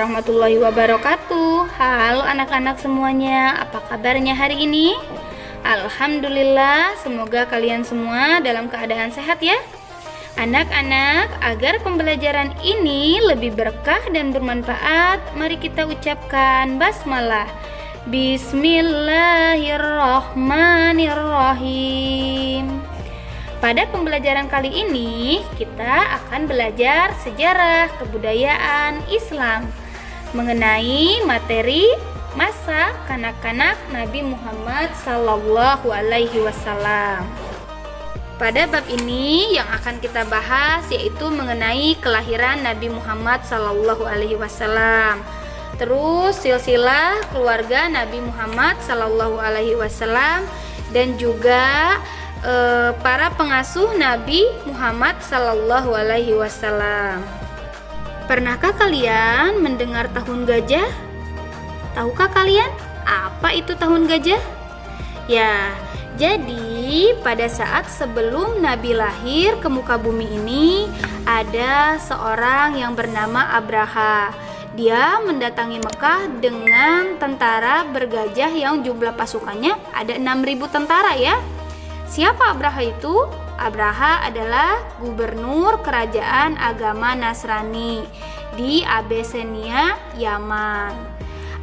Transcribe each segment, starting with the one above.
warahmatullahi wabarakatuh. Halo anak-anak semuanya, apa kabarnya hari ini? Alhamdulillah, semoga kalian semua dalam keadaan sehat ya. Anak-anak, agar pembelajaran ini lebih berkah dan bermanfaat, mari kita ucapkan basmalah. Bismillahirrahmanirrahim. Pada pembelajaran kali ini, kita akan belajar sejarah kebudayaan Islam mengenai materi masa kanak-kanak Nabi Muhammad Sallallahu Alaihi Wasallam. Pada bab ini yang akan kita bahas yaitu mengenai kelahiran Nabi Muhammad Sallallahu Alaihi Wasallam. Terus silsilah keluarga Nabi Muhammad Sallallahu Alaihi Wasallam dan juga para pengasuh Nabi Muhammad Sallallahu Alaihi Wasallam. Pernahkah kalian mendengar tahun gajah? Tahukah kalian apa itu tahun gajah? Ya, jadi pada saat sebelum Nabi lahir ke muka bumi ini, ada seorang yang bernama Abraha. Dia mendatangi Mekah dengan tentara bergajah yang jumlah pasukannya ada 6.000 tentara ya. Siapa Abraha itu? Abraha adalah gubernur kerajaan agama Nasrani di Abyssinia, Yaman.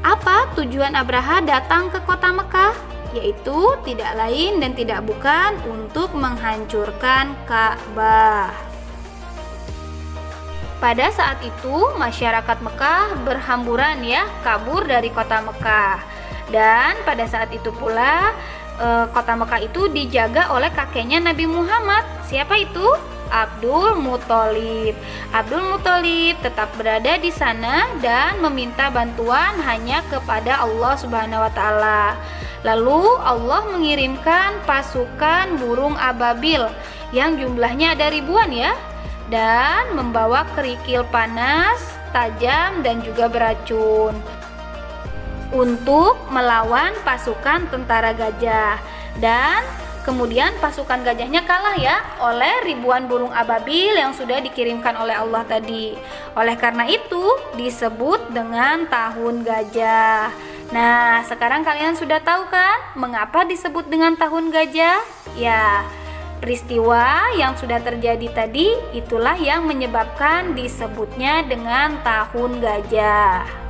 Apa tujuan Abraha datang ke kota Mekah? Yaitu tidak lain dan tidak bukan untuk menghancurkan Ka'bah. Pada saat itu masyarakat Mekah berhamburan ya, kabur dari kota Mekah. Dan pada saat itu pula kota Mekah itu dijaga oleh kakeknya Nabi Muhammad. Siapa itu? Abdul Muthalib. Abdul Muthalib tetap berada di sana dan meminta bantuan hanya kepada Allah Subhanahu wa taala. Lalu Allah mengirimkan pasukan burung ababil yang jumlahnya ada ribuan ya, dan membawa kerikil panas, tajam dan juga beracun untuk melawan pasukan tentara gajah. Dan kemudian pasukan gajahnya kalah ya oleh ribuan burung ababil yang sudah dikirimkan oleh Allah tadi. Oleh karena itu disebut dengan tahun gajah. Nah, sekarang kalian sudah tahu kan mengapa disebut dengan tahun gajah? Ya, peristiwa yang sudah terjadi tadi itulah yang menyebabkan disebutnya dengan tahun gajah.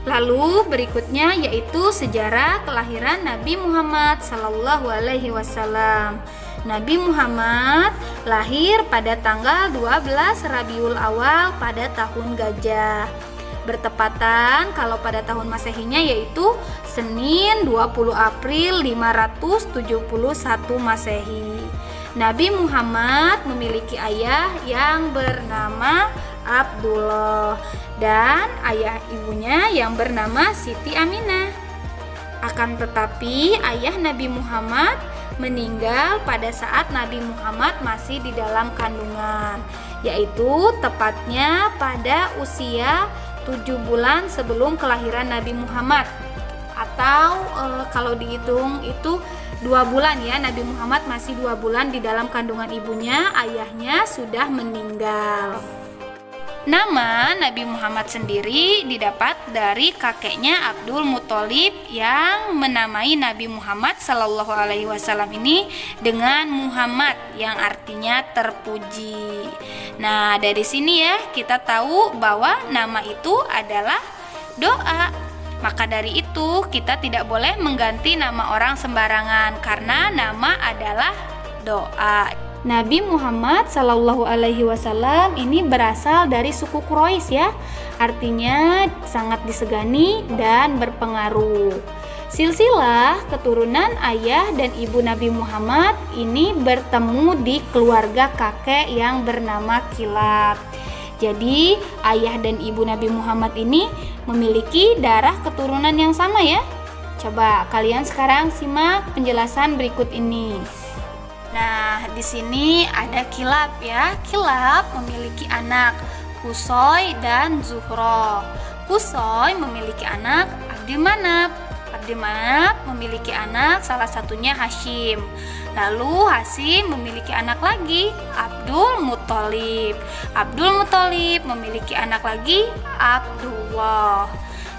Lalu berikutnya yaitu sejarah kelahiran Nabi Muhammad Sallallahu Alaihi Wasallam. Nabi Muhammad lahir pada tanggal 12 Rabiul Awal pada tahun gajah. Bertepatan kalau pada tahun Masehinya yaitu Senin 20 April 571 Masehi. Nabi Muhammad memiliki ayah yang bernama Abdullah dan ayah ibunya yang bernama Siti Aminah. Akan tetapi ayah Nabi Muhammad meninggal pada saat Nabi Muhammad masih di dalam kandungan, yaitu tepatnya pada usia 7 bulan sebelum kelahiran Nabi Muhammad. Atau kalau dihitung itu 2 bulan ya, Nabi Muhammad masih 2 bulan di dalam kandungan ibunya, ayahnya sudah meninggal. Nama Nabi Muhammad sendiri didapat dari kakeknya Abdul Muthalib yang menamai Nabi Muhammad Sallallahu Alaihi Wasallam ini dengan Muhammad yang artinya terpuji. Nah, dari sini ya kita tahu bahwa nama itu adalah doa. Maka dari itu kita tidak boleh mengganti nama orang sembarangan karena nama adalah doa. Nabi Muhammad Sallallahu Alaihi Wasallam ini berasal dari suku Quraisy ya, artinya sangat disegani dan berpengaruh. Silsilah keturunan ayah dan ibu Nabi Muhammad ini bertemu di keluarga kakek yang bernama Kilab. Jadi ayah dan ibu Nabi Muhammad ini memiliki darah keturunan yang sama ya. Coba kalian sekarang simak penjelasan berikut ini. Nah, di sini ada Kilab ya. Kilab memiliki anak Qusay dan Zuhra. Qusay memiliki anak Abdul Manaf. Abdulmanaf memiliki anak, salah satunya Hashim. Lalu Hashim memiliki anak lagi, Abdul Muthalib. Abdul Muthalib memiliki anak lagi, Abdullah.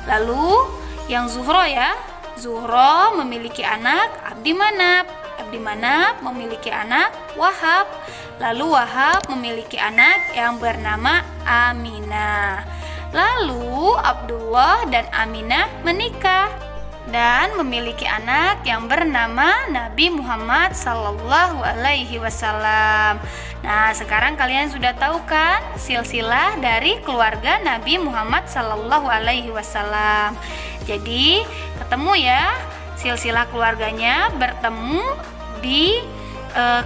Lalu yang Zuhro ya, Zuhro memiliki anak, Abdimanaf. Abdimanaf memiliki anak, Wahab. Lalu Wahab memiliki anak yang bernama Aminah. Lalu Abdullah dan Aminah menikah dan memiliki anak yang bernama Nabi Muhammad Sallallahu Alaihi Wasallam. Nah, sekarang kalian sudah tahu kan silsilah dari keluarga Nabi Muhammad Sallallahu Alaihi Wasallam. Jadi ketemu ya, silsilah keluarganya bertemu di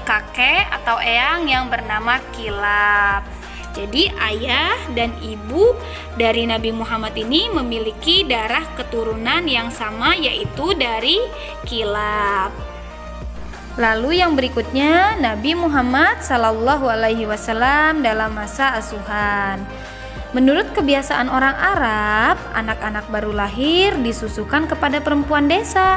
kakek atau eyang yang bernama Kilab. Jadi ayah dan ibu dari Nabi Muhammad ini memiliki darah keturunan yang sama, yaitu dari Kilab. Lalu yang berikutnya, Nabi Muhammad Sallallahu Alaihi Wasallam dalam masa asuhan. Menurut kebiasaan orang Arab, anak-anak baru lahir disusukan kepada perempuan desa.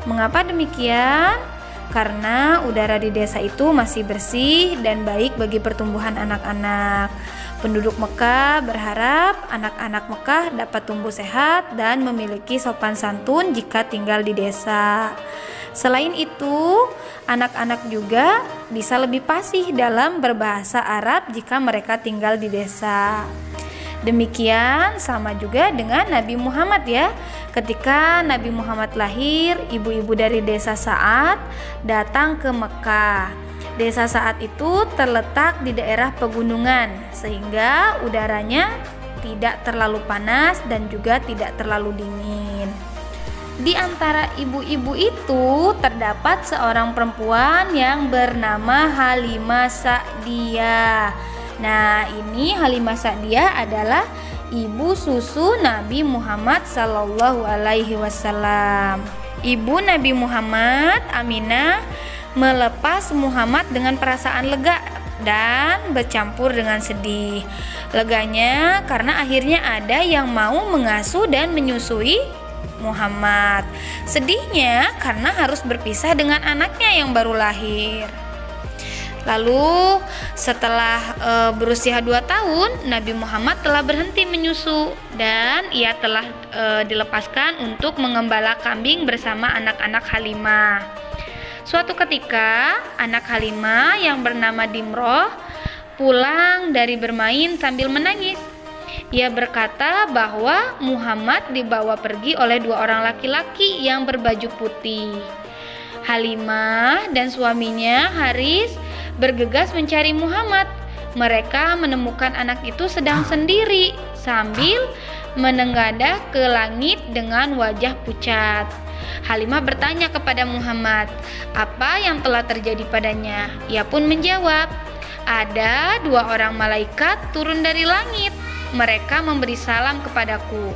Mengapa demikian? Karena udara di desa itu masih bersih dan baik bagi pertumbuhan anak-anak. Penduduk Mekah berharap anak-anak Mekah dapat tumbuh sehat dan memiliki sopan santun jika tinggal di desa. Selain itu, anak-anak juga bisa lebih fasih dalam berbahasa Arab jika mereka tinggal di desa. Demikian sama juga dengan Nabi Muhammad ya. Ketika Nabi Muhammad lahir, ibu-ibu dari desa Sa'ad datang ke Mekah. Desa Sa'ad itu terletak di daerah pegunungan sehingga udaranya tidak terlalu panas dan juga tidak terlalu dingin. Di antara ibu-ibu itu terdapat seorang perempuan yang bernama Halimah Sa'diyah. Nah, ini Halimah Sa'diyah adalah ibu susu Nabi Muhammad Sallallahu Alaihi Wasallam. Ibu Nabi Muhammad, Aminah, melepas Muhammad dengan perasaan lega dan bercampur dengan sedih. Leganya karena akhirnya ada yang mau mengasuh dan menyusui Muhammad. Sedihnya karena harus berpisah dengan anaknya yang baru lahir. Lalu setelah berusia 2 tahun, Nabi Muhammad telah berhenti menyusu dan ia telah dilepaskan untuk mengembala kambing bersama anak-anak Halimah. Suatu ketika, anak Halimah yang bernama Dimroh pulang dari bermain sambil menangis. Ia berkata bahwa Muhammad dibawa pergi oleh 2 orang laki-laki yang berbaju putih. Halimah dan suaminya Haris bergegas mencari Muhammad. Mereka menemukan anak itu sedang sendiri sambil menengadah ke langit dengan wajah pucat. Halimah bertanya kepada Muhammad, apa yang telah terjadi padanya? Ia pun menjawab, ada 2 orang malaikat turun dari langit. Mereka memberi salam kepadaku.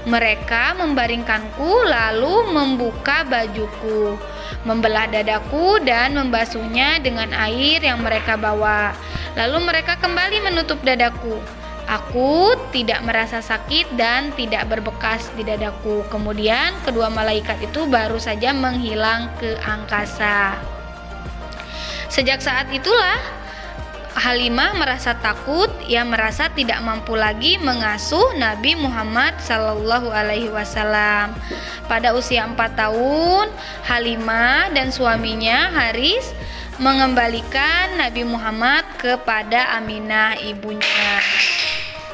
Mereka membaringkanku lalu membuka bajuku, membelah dadaku dan membasuhnya dengan air yang mereka bawa. Lalu mereka kembali menutup dadaku. Aku tidak merasa sakit dan tidak berbekas di dadaku. Kemudian kedua malaikat itu baru saja menghilang ke angkasa. Sejak saat itulah Halimah merasa takut. Ia merasa tidak mampu lagi mengasuh Nabi Muhammad Sallallahu Alaihi Wasallam. Pada usia 4 tahun, Halimah dan suaminya Haris mengembalikan Nabi Muhammad kepada Aminah ibunya.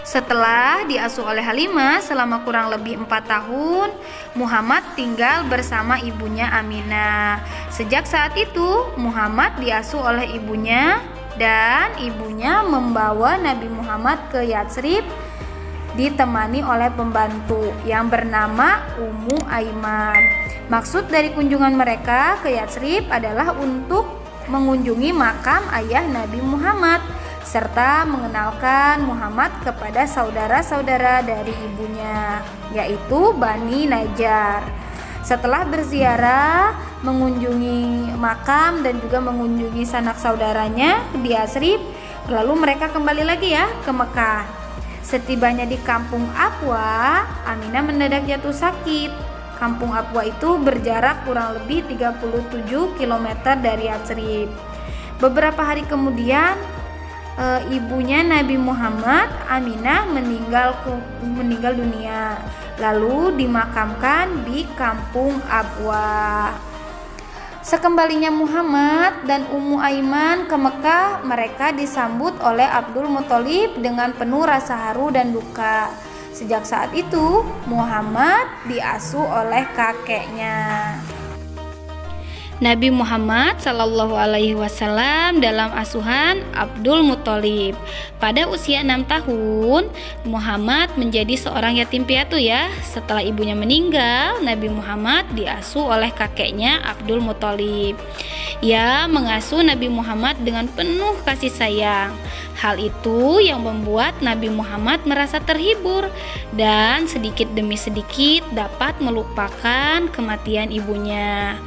Setelah diasuh oleh Halimah selama kurang lebih 4 tahun, Muhammad tinggal bersama ibunya Aminah. Sejak saat itu, Muhammad diasuh oleh ibunya dan ibunya membawa Nabi Muhammad ke Yatsrib ditemani oleh pembantu yang bernama Ummu Aiman. Maksud dari kunjungan mereka ke Yatsrib adalah untuk mengunjungi makam ayah Nabi Muhammad serta mengenalkan Muhammad kepada saudara-saudara dari ibunya, yaitu Bani Najjar. Setelah berziarah, mengunjungi makam dan juga mengunjungi sanak saudaranya di Yatsrib, lalu mereka kembali lagi ya ke Mekah. Setibanya di kampung Abwa, Aminah mendadak jatuh sakit. Kampung Abwa itu berjarak kurang lebih 37 km dari Yatsrib. Beberapa hari kemudian ibunya Nabi Muhammad, Aminah, meninggal dunia, lalu dimakamkan di Kampung Abwa. Sekembalinya Muhammad dan Ummu Aiman ke Mekah, mereka disambut oleh Abdul Muthalib dengan penuh rasa haru dan duka. Sejak saat itu, Muhammad diasuh oleh kakeknya. Nabi Muhammad Shallallahu Alaihi Wasallam dalam asuhan Abdul Muthalib. Pada usia 6 tahun, Muhammad menjadi seorang yatim piatu ya. Setelah ibunya meninggal, Nabi Muhammad diasuh oleh kakeknya Abdul Muthalib. Ia mengasuh Nabi Muhammad dengan penuh kasih sayang. Hal itu yang membuat Nabi Muhammad merasa terhibur dan sedikit demi sedikit dapat melupakan kematian ibunya.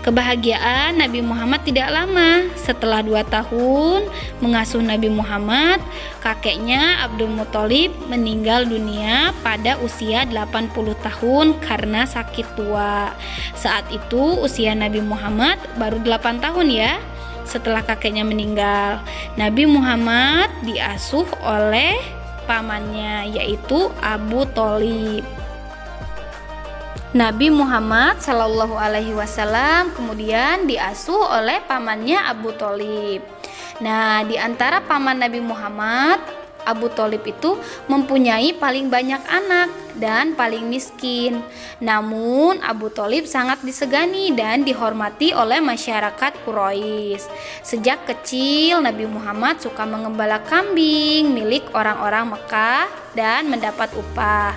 Kebahagiaan Nabi Muhammad tidak lama. Setelah 2 tahun mengasuh Nabi Muhammad, kakeknya Abdul Muthalib meninggal dunia pada usia 80 tahun karena sakit tua. Saat itu usia Nabi Muhammad baru 8 tahun ya. Setelah kakeknya meninggal, Nabi Muhammad diasuh oleh pamannya, yaitu Abu Thalib. Nabi Muhammad Shallallahu Alaihi Wasallam kemudian diasuh oleh pamannya Abu Thalib. Nah, di antara paman Nabi Muhammad, Abu Thalib itu mempunyai paling banyak anak dan paling miskin. Namun Abu Thalib sangat disegani dan dihormati oleh masyarakat Quraisy. Sejak kecil Nabi Muhammad suka mengembala kambing milik orang-orang Mekah dan mendapat upah.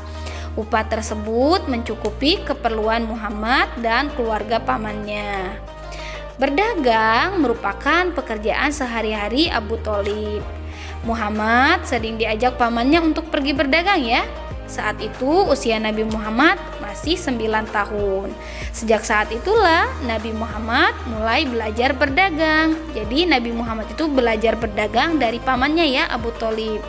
Upah tersebut mencukupi keperluan Muhammad dan keluarga pamannya. Berdagang merupakan pekerjaan sehari-hari Abu Thalib. Muhammad sering diajak pamannya untuk pergi berdagang ya. Saat itu usia Nabi Muhammad masih 9 tahun. Sejak saat itulah Nabi Muhammad mulai belajar berdagang. Jadi Nabi Muhammad itu belajar berdagang dari pamannya ya, Abu Thalib.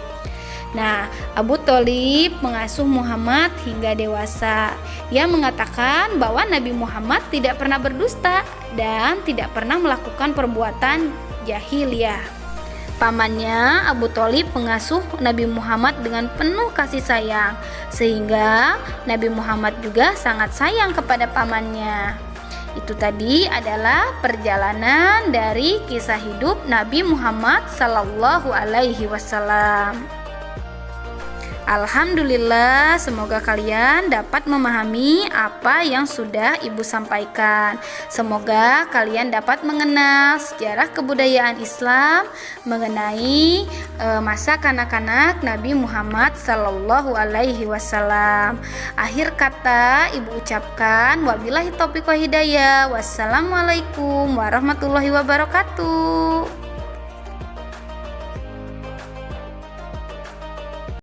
Nah, Abu Thalib mengasuh Muhammad hingga dewasa. Ia mengatakan bahwa Nabi Muhammad tidak pernah berdusta dan tidak pernah melakukan perbuatan jahiliyah. Pamannya Abu Thalib mengasuh Nabi Muhammad dengan penuh kasih sayang, sehingga Nabi Muhammad juga sangat sayang kepada pamannya. Itu tadi adalah perjalanan dari kisah hidup Nabi Muhammad Sallallahu Alaihi Wasallam. Alhamdulillah, semoga kalian dapat memahami apa yang sudah Ibu sampaikan. Semoga kalian dapat mengenal sejarah kebudayaan Islam mengenai masa kanak-kanak Nabi Muhammad Sallallahu Alaihi Wasallam. Akhir kata Ibu ucapkan wabillahi taufiq wal hidayah. Wassalamualaikum warahmatullahi wabarakatuh.